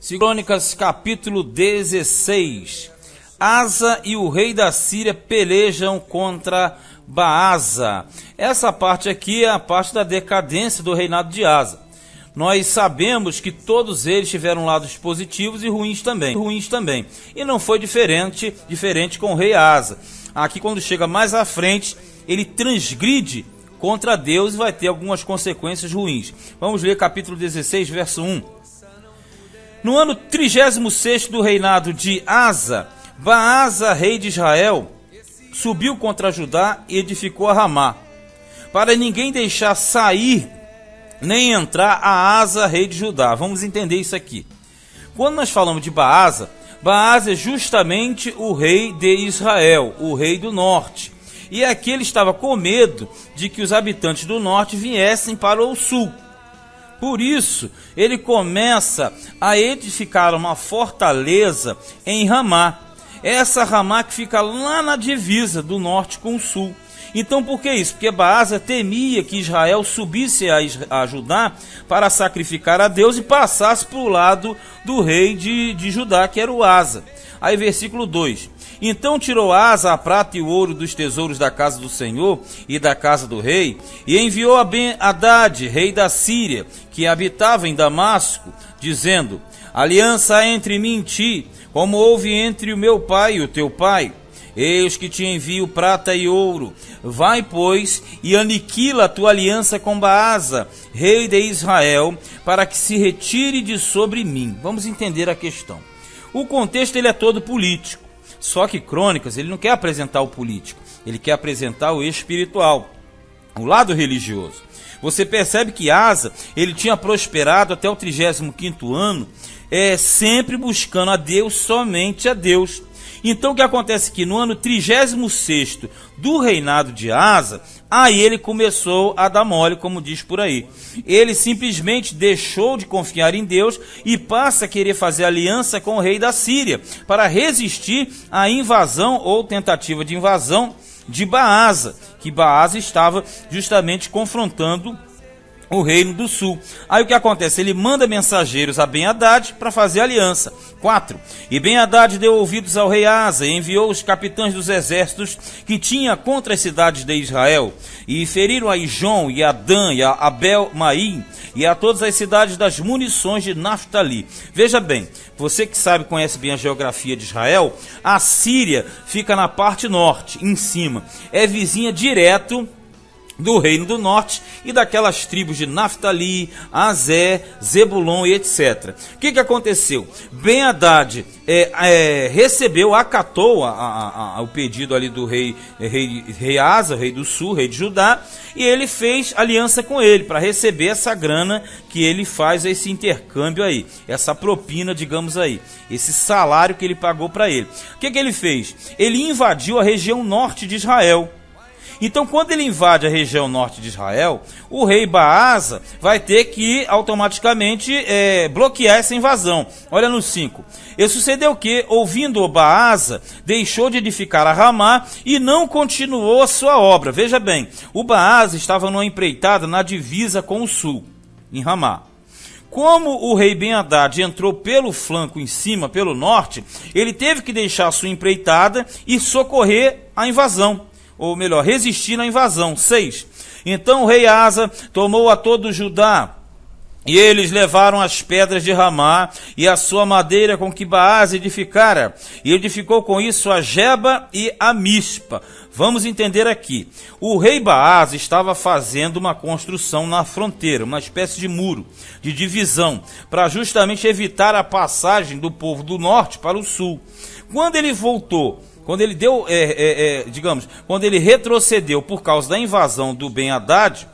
Crônicas capítulo 16. Asa e o rei da Síria pelejam contra Baasa. Essa parte aqui é a parte da decadência do reinado de Asa. Nós sabemos que todos eles tiveram lados positivos e ruins também. E não foi diferente com o rei Asa. Aqui, quando chega mais à frente, ele transgride contra Deus e vai ter algumas consequências ruins. Vamos ler capítulo 16, verso 1. No ano 36º do reinado de Asa, Baasa, rei de Israel, subiu contra Judá e edificou a Ramá, para ninguém deixar sair nem entrar a Asa, rei de Judá. Vamos entender isso aqui. Quando nós falamos de Baasa, Baasa é justamente o rei de Israel, o rei do norte. E aqui ele estava com medo de que os habitantes do norte viessem para o sul. Por isso, ele começa a edificar uma fortaleza em Ramá. Essa Ramá que fica lá na divisa do norte com o sul. Então, por que isso? Porque Baasa temia que Israel subisse a Judá para sacrificar a Deus e passasse para o lado do rei de Judá, que era o Asa. Aí, versículo 2. Então tirou Asa a prata e o ouro dos tesouros da casa do Senhor e da casa do rei, e enviou a Ben-Hadad, rei da Síria, que habitava em Damasco, dizendo: aliança entre mim e ti, como houve entre o meu pai e o teu pai. Eis que te envio prata e ouro. Vai, pois, e aniquila a tua aliança com Baasa, rei de Israel, para que se retire de sobre mim. Vamos entender a questão. O contexto ele é todo político. Só que Crônicas, ele não quer apresentar o político, ele quer apresentar o espiritual, o lado religioso. Você percebe que Asa, ele tinha prosperado até o 35º ano, sempre buscando a Deus, somente a Deus. Então o que acontece aqui? No ano 36º do reinado de Asa, aí ele começou a dar mole, como diz por aí. Ele simplesmente deixou de confiar em Deus e passa a querer fazer aliança com o rei da Síria para resistir à invasão ou tentativa de invasão de Baasa, que Baasa estava justamente confrontando o reino do sul. Aí o que acontece? Ele manda mensageiros a Ben-Hadad para fazer aliança. 4. E Ben-Hadad deu ouvidos ao rei Asa e enviou os capitães dos exércitos que tinha contra as cidades de Israel, e feriram a Ijon e a Dan e a Abel-Maim e a todas as cidades das munições de Naftali. Veja bem, você que conhece bem a geografia de Israel, a Síria fica na parte norte, em cima. É vizinha direto do reino do norte e daquelas tribos de Naftali, Azé, Zebulon e etc. O que aconteceu? Ben-Hadad recebeu, acatou o pedido ali do rei Asa, rei do sul, rei de Judá, e ele fez aliança com ele para receber essa grana que ele faz, esse intercâmbio aí, essa propina, digamos aí, esse salário que ele pagou para ele. O que ele fez? Ele invadiu a região norte de Israel. Então, quando ele invade a região norte de Israel, o rei Baasa vai ter que automaticamente bloquear essa invasão. Olha no 5. E sucedeu que, ouvindo o Baasa, deixou de edificar a Ramá e não continuou a sua obra. Veja bem, o Baasa estava numa empreitada na divisa com o sul, em Ramá. Como o rei Ben-Hadad entrou pelo flanco em cima, pelo norte, ele teve que deixar a sua empreitada e socorrer a invasão. Ou melhor, resistir à invasão. 6. Então o rei Asa tomou a todo Judá, e eles levaram as pedras de Ramá e a sua madeira com que Baasa edificara, e edificou com isso a Geba e a Mispa. Vamos entender aqui. O rei Baasa estava fazendo uma construção na fronteira, uma espécie de muro, de divisão, para justamente evitar a passagem do povo do norte para o sul. Quando ele voltou, quando ele deu, quando ele retrocedeu por causa da invasão do Ben-Hadad,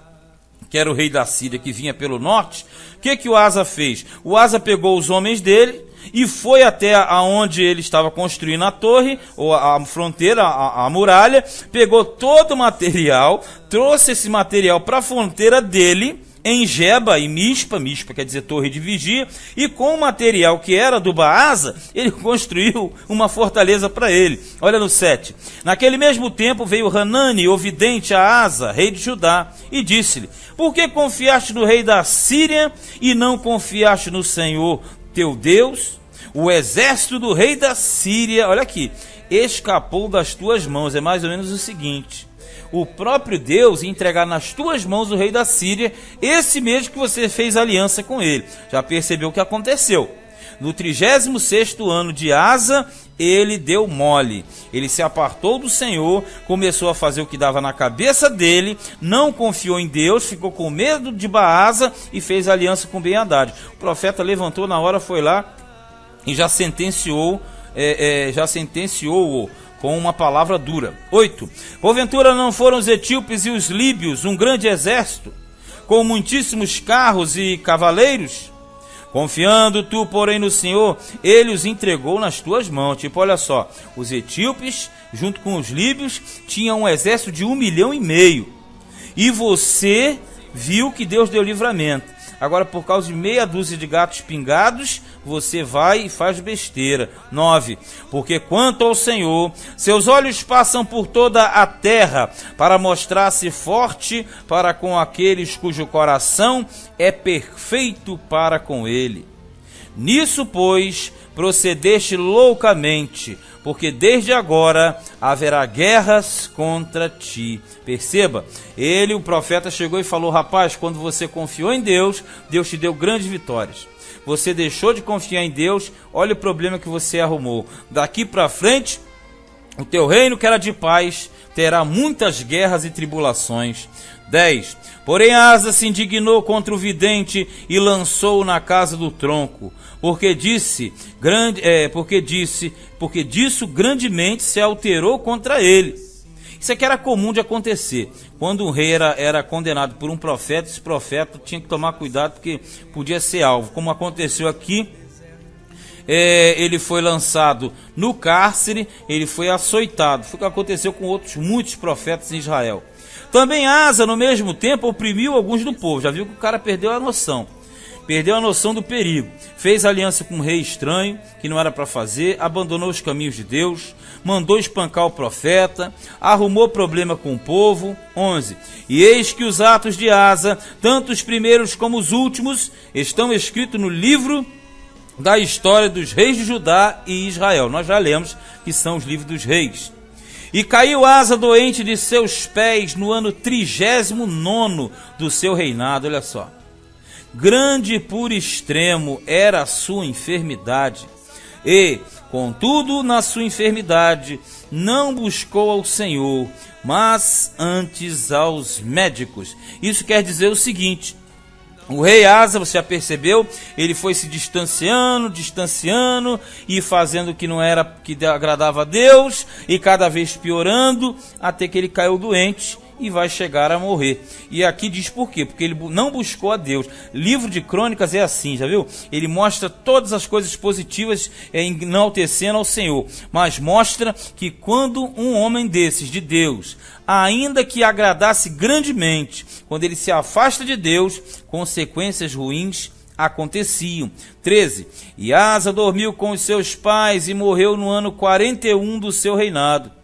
que era o rei da Síria que vinha pelo norte, o que o Asa fez? O Asa pegou os homens dele e foi até aonde ele estava construindo a torre, ou a fronteira, a muralha, pegou todo o material, trouxe esse material para a fronteira dele, em Geba e Mispa, Mispa quer dizer torre de vigia, e com o material que era do Baasa, ele construiu uma fortaleza para ele. Olha no 7. Naquele mesmo tempo veio Hanani, o vidente, a Asa, rei de Judá, e disse-lhe: por que confiaste no rei da Síria e não confiaste no Senhor, teu Deus, o exército do rei da Síria, olha aqui, escapou das tuas mãos. É mais ou menos o seguinte: o próprio Deus ia entregar nas tuas mãos o rei da Síria, esse mesmo que você fez aliança com ele. Já percebeu o que aconteceu? No 36º ano de Asa, ele deu mole. Ele se apartou do Senhor, começou a fazer o que dava na cabeça dele, não confiou em Deus, ficou com medo de Baasa e fez aliança com Ben-Hadad. O profeta levantou na hora, foi lá e já sentenciou com uma palavra dura. 8. Porventura não foram os etíopes e os líbios um grande exército, com muitíssimos carros e cavaleiros? Confiando tu, porém, no Senhor, ele os entregou nas tuas mãos. Tipo, olha só, os etíopes, junto com os líbios, tinham um exército de 1,5 milhão. E você viu que Deus deu livramento. Agora, por causa de meia dúzia de gatos pingados, você vai e faz besteira. 9. Porque quanto ao Senhor, seus olhos passam por toda a terra, para mostrar-se forte para com aqueles cujo coração é perfeito para com ele. Nisso, pois, procedeste loucamente, porque desde agora haverá guerras contra ti. Perceba, o profeta chegou e falou: rapaz, quando você confiou em Deus, Deus te deu grandes vitórias. Você deixou de confiar em Deus, olha o problema que você arrumou. Daqui para frente, o teu reino, que era de paz, terá muitas guerras e tribulações. 10. Porém Asa se indignou contra o vidente e lançou-o na casa do tronco, porque disso grandemente se alterou contra ele. Isso aqui era comum de acontecer. Quando um rei era condenado por um profeta, esse profeta tinha que tomar cuidado porque podia ser alvo. Como aconteceu aqui, ele foi lançado no cárcere, ele foi açoitado. Foi o que aconteceu com muitos profetas em Israel. Também Asa, no mesmo tempo, oprimiu alguns do povo. Já viu que o cara perdeu a noção. Perdeu a noção do perigo. Fez aliança com um rei estranho, que não era para fazer, abandonou os caminhos de Deus, mandou espancar o profeta, arrumou problema com o povo. 11. E eis que os atos de Asa, tanto os primeiros como os últimos, estão escritos no livro da história dos reis de Judá e Israel. Nós já lemos que são os livros dos reis. E caiu Asa doente de seus pés no ano 39º do seu reinado. Olha só. Grande por extremo era a sua enfermidade. E, contudo, na sua enfermidade, não buscou ao Senhor, mas antes aos médicos. Isso quer dizer o seguinte: o rei Asa, você já percebeu, ele foi se distanciando e fazendo o que não era, que agradava a Deus, e cada vez piorando, até que ele caiu doente e vai chegar a morrer. E aqui diz por quê? Porque ele não buscou a Deus. Livro de Crônicas é assim, já viu? Ele mostra todas as coisas positivas enaltecendo ao Senhor, mas mostra que quando um homem desses, de Deus, ainda que agradasse grandemente, quando ele se afasta de Deus, consequências ruins aconteciam. 13. E Asa dormiu com os seus pais e morreu no ano 41 do seu reinado.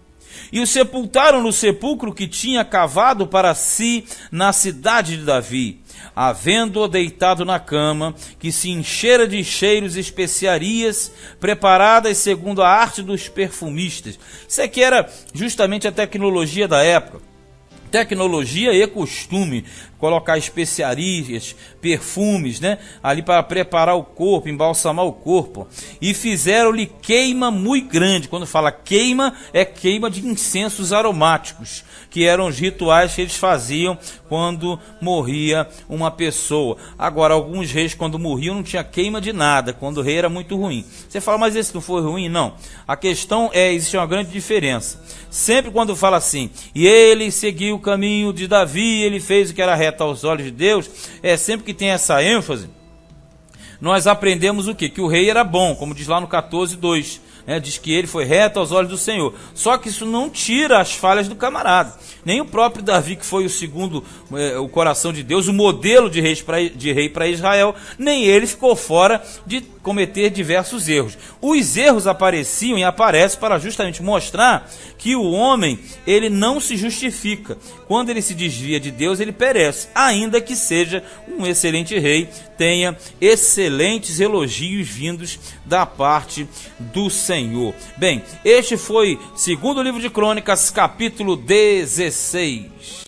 E o sepultaram no sepulcro que tinha cavado para si na cidade de Davi, havendo-o deitado na cama, que se enchera de cheiros e especiarias, preparadas segundo a arte dos perfumistas. Isso aqui era justamente a tecnologia da época. Tecnologia e costume, colocar especiarias, perfumes, né, ali para preparar o corpo, embalsamar o corpo. E fizeram-lhe queima muito grande. Quando fala queima, é queima de incensos aromáticos, que eram os rituais que eles faziam quando morria uma pessoa. Agora, alguns reis, quando morriam, não tinha queima de nada, quando o rei era muito ruim. Você fala, mas esse não foi ruim? Não. A questão é, existe uma grande diferença. Sempre quando fala assim, e ele seguiu o caminho de Davi, ele fez o que era reto aos olhos de Deus, sempre que tem essa ênfase, nós aprendemos o quê? Que o rei era bom, como diz lá no 14:2. né? Diz que ele foi reto aos olhos do Senhor. Só que isso não tira as falhas do camarada. Nem o próprio Davi, que foi o segundo o coração de Deus, o modelo de rei para Israel, nem ele ficou fora de cometer diversos erros. Os erros apareciam e aparecem para justamente mostrar que o homem, ele não se justifica. Quando ele se desvia de Deus, ele perece, ainda que seja um excelente rei, tenha excelentes elogios vindos da parte do Senhor. Bem, este foi segundo livro de Crônicas, capítulo 16.